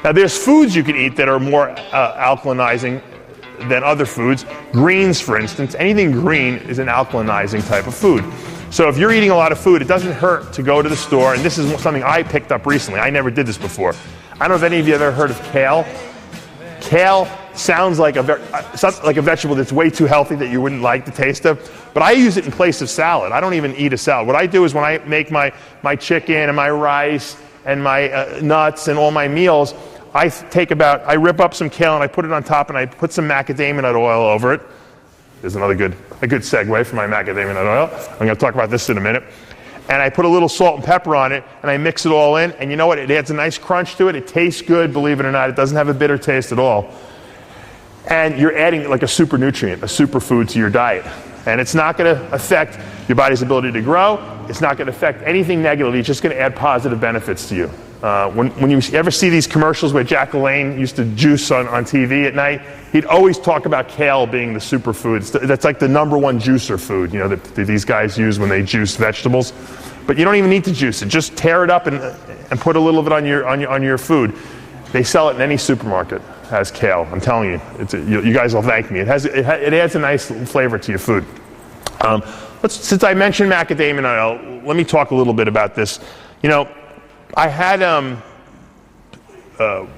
Now there's foods you can eat that are more alkalinizing than other foods. Greens, for instance, anything green is an alkalinizing type of food. So if you're eating a lot of food, it doesn't hurt to go to the store, and this is something I picked up recently. I never did this before. I don't know if any of you have ever heard of kale. Kale sounds like a vegetable that's way too healthy that you wouldn't like the taste of, but I use it in place of salad. I don't even eat a salad. What I do is when I make my chicken and my rice and my nuts and all my meals, I rip up some kale and I put it on top and I put some macadamia nut oil over it. There's a good segue for my macadamia nut oil. I'm going to talk about this in a minute. And I put a little salt and pepper on it and I mix it all in. And you know what? It adds a nice crunch to it. It tastes good, believe it or not. It doesn't have a bitter taste at all. And you're adding like a super nutrient, a superfood to your diet. And it's not going to affect your body's ability to grow. It's not going to affect anything negatively. It's just going to add positive benefits to you. When you ever see these commercials where Jack LaLanne used to juice on TV at night, he'd always talk about kale being the superfood. That's like the #1 juicer food, that these guys use when they juice vegetables. But you don't even need to juice it. Just tear it up and put a little bit on your food. They sell it in any supermarket as kale. I'm telling you, you guys will thank me. It adds a nice flavor to your food. Since I mentioned macadamia nut oil, let me talk a little bit about this. I had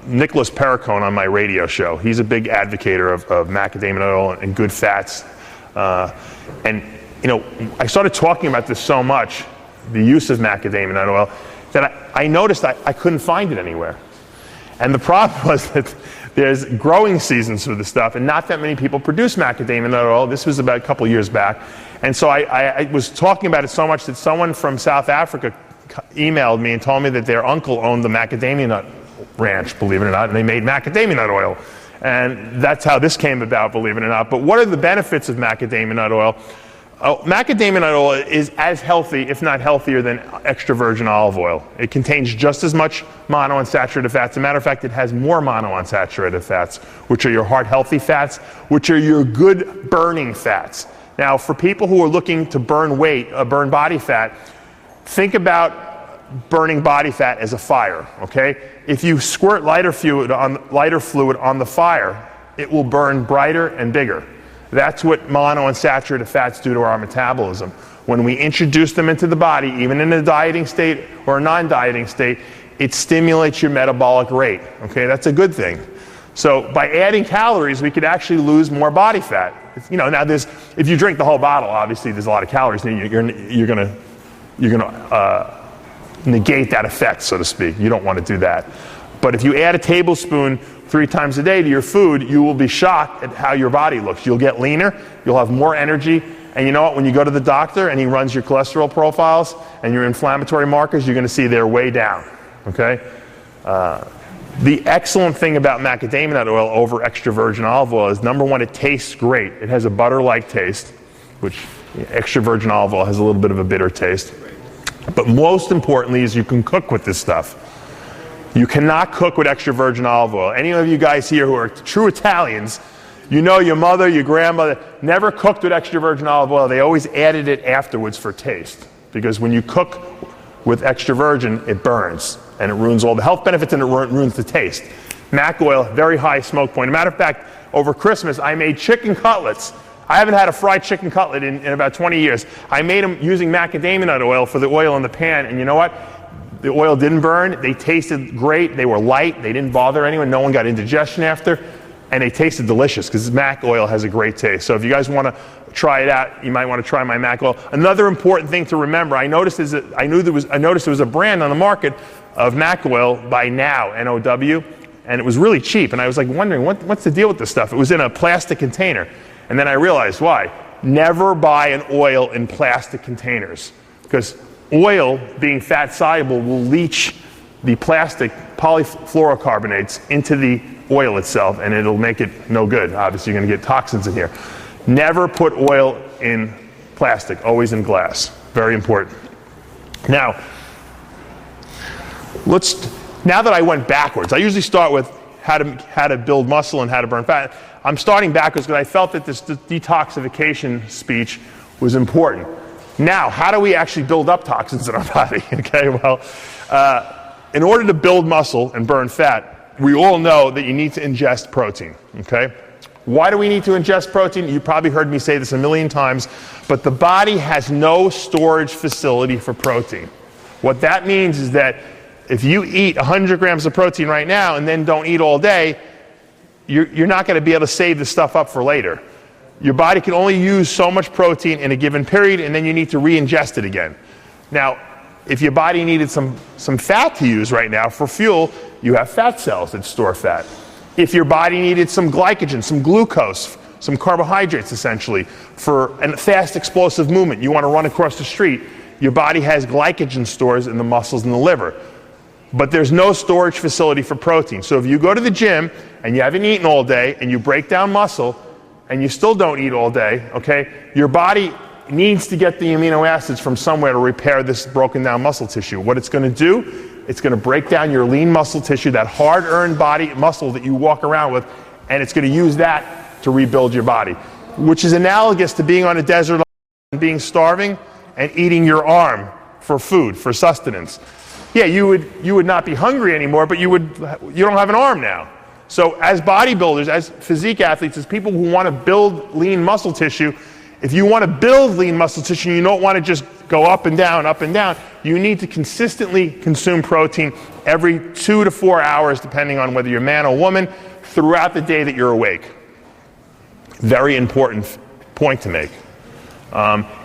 Nicholas Perricone on my radio show. He's a big advocator of macadamia nut oil and good fats. And I started talking about this so much, the use of macadamia nut oil, that I noticed I couldn't find it anywhere. And the problem was that there's growing seasons for the stuff, and not that many people produce macadamia nut oil. This was about a couple years back. And so I was talking about it so much that someone from South Africa emailed me and told me that their uncle owned the macadamia nut ranch, believe it or not, and they made macadamia nut oil. And that's how this came about, believe it or not. But what are the benefits of macadamia nut oil? Macadamia nut oil is as healthy, if not healthier, than extra virgin olive oil. It contains just as much monounsaturated fats. As a matter of fact, it has more monounsaturated fats, which are your heart-healthy fats, which are your good burning fats. Now, for people who are looking to burn weight, burn body fat, think about burning body fat as a fire, okay? If you squirt lighter fluid on the fire, it will burn brighter and bigger. That's what monounsaturated fats do to our metabolism. When we introduce them into the body, even in a dieting state or a non-dieting state, it stimulates your metabolic rate, okay? That's a good thing. So by adding calories, we could actually lose more body fat. Now if you drink the whole bottle, obviously there's a lot of calories, and you're going to negate that effect, so to speak. You don't want to do that. But if you add a tablespoon 3 times a day to your food, you will be shocked at how your body looks. You'll get leaner, you'll have more energy, and you know what? When you go to the doctor and he runs your cholesterol profiles and your inflammatory markers, you're going to see they're way down, okay? The excellent thing about macadamia nut oil over extra virgin olive oil is, #1, it tastes great. It has a butter-like taste, which extra virgin olive oil has a little bit of a bitter taste. But most importantly is you can cook with this stuff. You cannot cook with extra virgin olive oil. Any of you guys here who are true Italians, your mother, your grandmother never cooked with extra virgin olive oil. They always added it afterwards for taste. Because when you cook with extra virgin, it burns. And it ruins all the health benefits and it ruins the taste. Mac oil, very high smoke point. As a matter of fact, over Christmas, I made chicken cutlets. I haven't had a fried chicken cutlet in about 20 years. I made them using macadamia nut oil for the oil in the pan, and you know what? The oil didn't burn. They tasted great. They were light. They didn't bother anyone. No one got indigestion after, and they tasted delicious because Mac oil has a great taste. So if you guys want to try it out, you might want to try my Mac oil. Another important thing to remember, I noticed there was a brand on the market of Mac oil by Now, N-O-W, and it was really cheap. And I was like wondering, what's the deal with this stuff? It was in a plastic container. And then I realized why. Never buy an oil in plastic containers, because oil, being fat soluble, will leach the plastic polyfluorocarbonates into the oil itself, and it'll make it no good. Obviously, you're going to get toxins in here. Never put oil in plastic, always in glass. Very important. Now that I went backwards, I usually start with how to build muscle and how to burn fat. I'm starting backwards because I felt that this detoxification speech was important. Now, how do we actually build up toxins in our body? Okay, well, in order to build muscle and burn fat, we all know that you need to ingest protein, okay? Why do we need to ingest protein? You probably heard me say this a million times, but the body has no storage facility for protein. What that means is that if you eat 100 grams of protein right now and then don't eat all day, you're not going to be able to save this stuff up for later. Your body can only use so much protein in a given period, and then you need to re-ingest it again. Now, if your body needed some fat to use right now for fuel, you have fat cells that store fat. If your body needed some glycogen, some glucose, some carbohydrates essentially, for a fast explosive movement, you want to run across the street, your body has glycogen stores in the muscles and the liver. But there's no storage facility for protein. So if you go to the gym and you haven't eaten all day and you break down muscle and you still don't eat all day, okay, your body needs to get the amino acids from somewhere to repair this broken down muscle tissue. What it's going to do, it's going to break down your lean muscle tissue, that hard-earned body muscle that you walk around with, and it's going to use that to rebuild your body, which is analogous to being on a desert island and being starving and eating your arm for food, for sustenance. Yeah, you would not be hungry anymore, but you don't have an arm now. So as bodybuilders, as physique athletes, as people who want to build lean muscle tissue, if you want to build lean muscle tissue, you don't want to just go up and down, you need to consistently consume protein every 2 to 4 hours, depending on whether you're man or woman, throughout the day that you're awake. Very important point to make.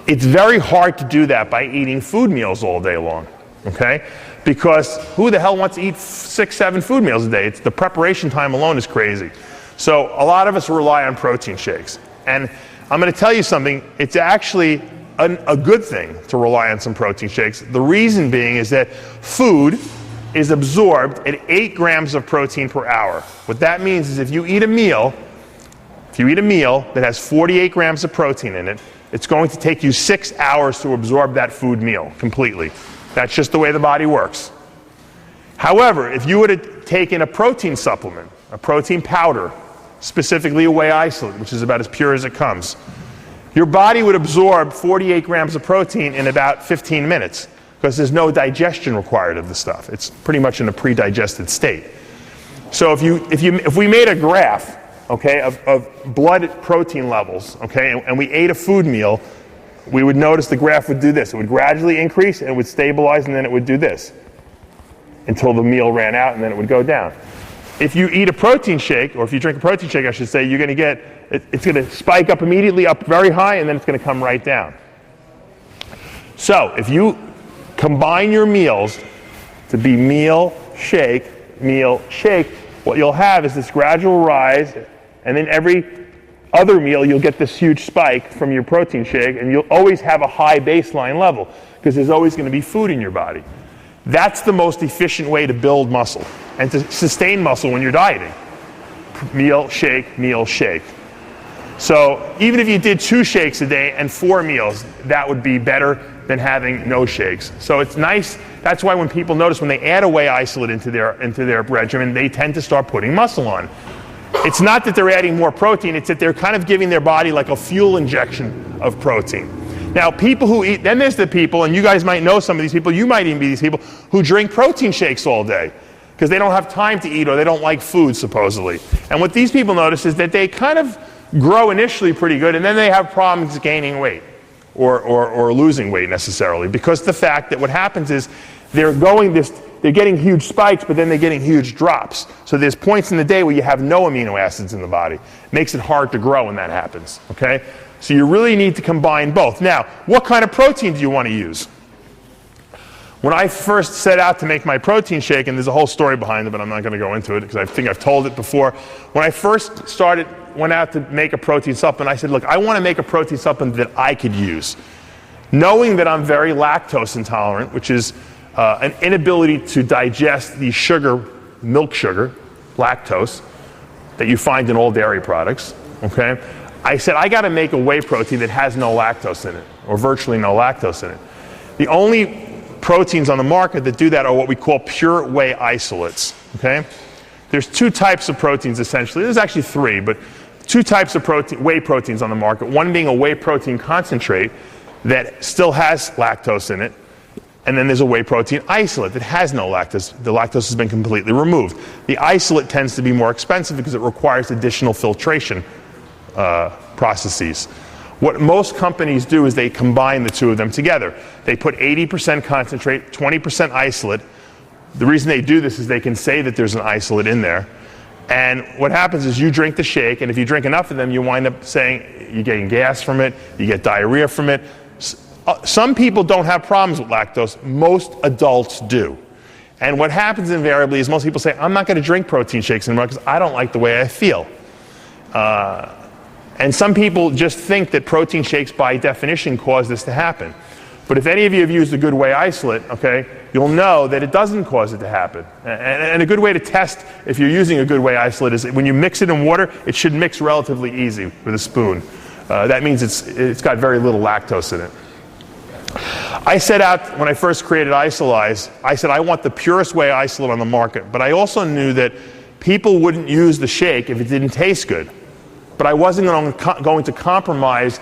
It's very hard to do that by eating food meals all day long, okay? Because who the hell wants to eat 6, 7 food meals a day? It's the preparation time alone is crazy. So a lot of us rely on protein shakes. And I'm going to tell you something, it's actually a good thing to rely on some protein shakes. The reason being is that food is absorbed at 8 grams of protein per hour. What that means is if you eat a meal that has 48 grams of protein in it, it's going to take you 6 hours to absorb that food meal completely. That's just the way the body works. However, if you would have taken a protein supplement, a protein powder, specifically a whey isolate, which is about as pure as it comes, your body would absorb 48 grams of protein in about 15 minutes because there's no digestion required of the stuff. It's pretty much in a pre-digested state. So if we made a graph, okay, of blood protein levels, okay, and we ate a food meal, we would notice the graph would do this. It would gradually increase, and it would stabilize, and then it would do this until the meal ran out, and then it would go down. If you eat a protein shake, or if you drink a protein shake, I should say, you're going to get, it's going to spike up immediately, up very high, and then it's going to come right down. So if you combine your meals to be meal, shake, what you'll have is this gradual rise, and then every other meal you'll get this huge spike from your protein shake, and you'll always have a high baseline level because there's always going to be food in your body. That's the most efficient way to build muscle and to sustain muscle when you're dieting. Meal, shake, meal, shake. So even if you did 2 shakes a day and 4 meals, that would be better than having no shakes. So it's nice. That's why when people notice when they add a whey isolate into their regimen, they tend to start putting muscle on. It's not that they're adding more protein, it's that they're kind of giving their body like a fuel injection of protein. Now, people who eat, then there's the people, and you guys might know some of these people, you might even be these people, who drink protein shakes all day because they don't have time to eat or they don't like food, supposedly. And what these people notice is that they kind of grow initially pretty good, and then they have problems gaining weight or losing weight necessarily, because the fact that what happens is they're getting huge spikes, but then they're getting huge drops. So there's points in the day where you have no amino acids in the body. It makes it hard to grow when that happens, okay? So you really need to combine both. Now, what kind of protein do you want to use? When I first set out to make my protein shake, and there's a whole story behind it, but I'm not going to go into it because I think I've told it before. When I first went out to make a protein supplement, I said, look, I want to make a protein supplement that I could use. Knowing that I'm very lactose intolerant, which is an inability to digest the sugar, milk sugar, lactose, that you find in all dairy products, okay? I said, I got to make a whey protein that has no lactose in it, or virtually no lactose in it. The only proteins on the market that do that are what we call pure whey isolates, okay? There's 2 types of proteins, essentially. There's actually 3, but 2 types of whey proteins on the market, one being a whey protein concentrate that still has lactose in it, And then there's a whey protein isolate that has no lactose. The lactose has been completely removed. The isolate tends to be more expensive because it requires additional filtration processes. What most companies do is they combine the two of them together. They put 80% concentrate, 20% isolate. The reason they do this is they can say that there's an isolate in there. And what happens is you drink the shake, and if you drink enough of them, you wind up saying you're getting gas from it, you get diarrhea from it. Some people don't have problems with lactose. Most adults do. And what happens invariably is most people say, I'm not going to drink protein shakes anymore because I don't like the way I feel. And some people just think that protein shakes by definition cause this to happen. But if any of you have used a good whey isolate, okay, you'll know that it doesn't cause it to happen. And a good way to test if you're using a good whey isolate is when you mix it in water, it should mix relatively easy with a spoon. That means it's got very little lactose in it. I set out, when I first created Isolyze, I said I want the purest whey isolate on the market. But I also knew that people wouldn't use the shake if it didn't taste good. But I wasn't going to compromise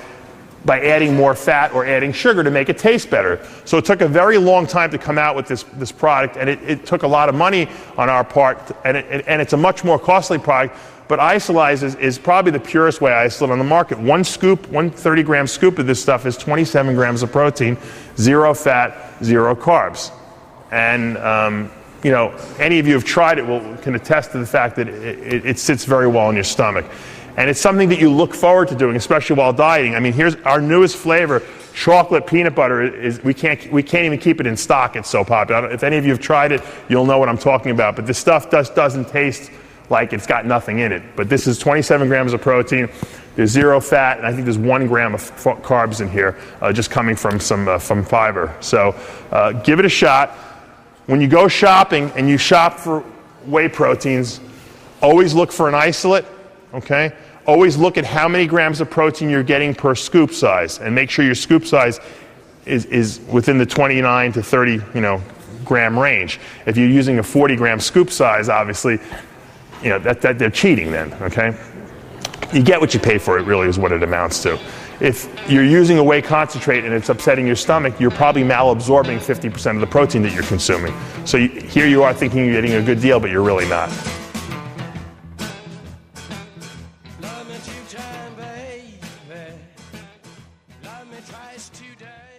by adding more fat or adding sugar to make it taste better. So it took a very long time to come out with this product, and it took a lot of money on our part, and it's a much more costly product. But Isolyze is probably the purest whey isolate on the market. One 30-gram scoop of this stuff is 27 grams of protein, 0 fat, 0 carbs. And you know, any of you who have tried it can attest to the fact that it sits very well in your stomach. And it's something that you look forward to doing, especially while dieting. I mean, here's our newest flavor, chocolate peanut butter. We can't even keep it in stock. It's so popular. If any of you have tried it, you'll know what I'm talking about. But this stuff doesn't taste like it's got nothing in it. But this is 27 grams of protein. There's 0 fat, and I think there's 1 gram of carbs in here, just coming from from fiber. So give it a shot. When you go shopping and you shop for whey proteins, always look for an isolate. Okay? Always look at how many grams of protein you're getting per scoop size, and make sure your scoop size is within the 29 to 30 gram range. If you're using a 40-gram scoop size, obviously, that they're cheating then. Okay? You get what you pay for. It really is what it amounts to. If you're using a whey concentrate and it's upsetting your stomach, you're probably malabsorbing 50% of the protein that you're consuming. So here you are thinking you're getting a good deal, but you're really not. Love me 2 times, baby. Love me twice today.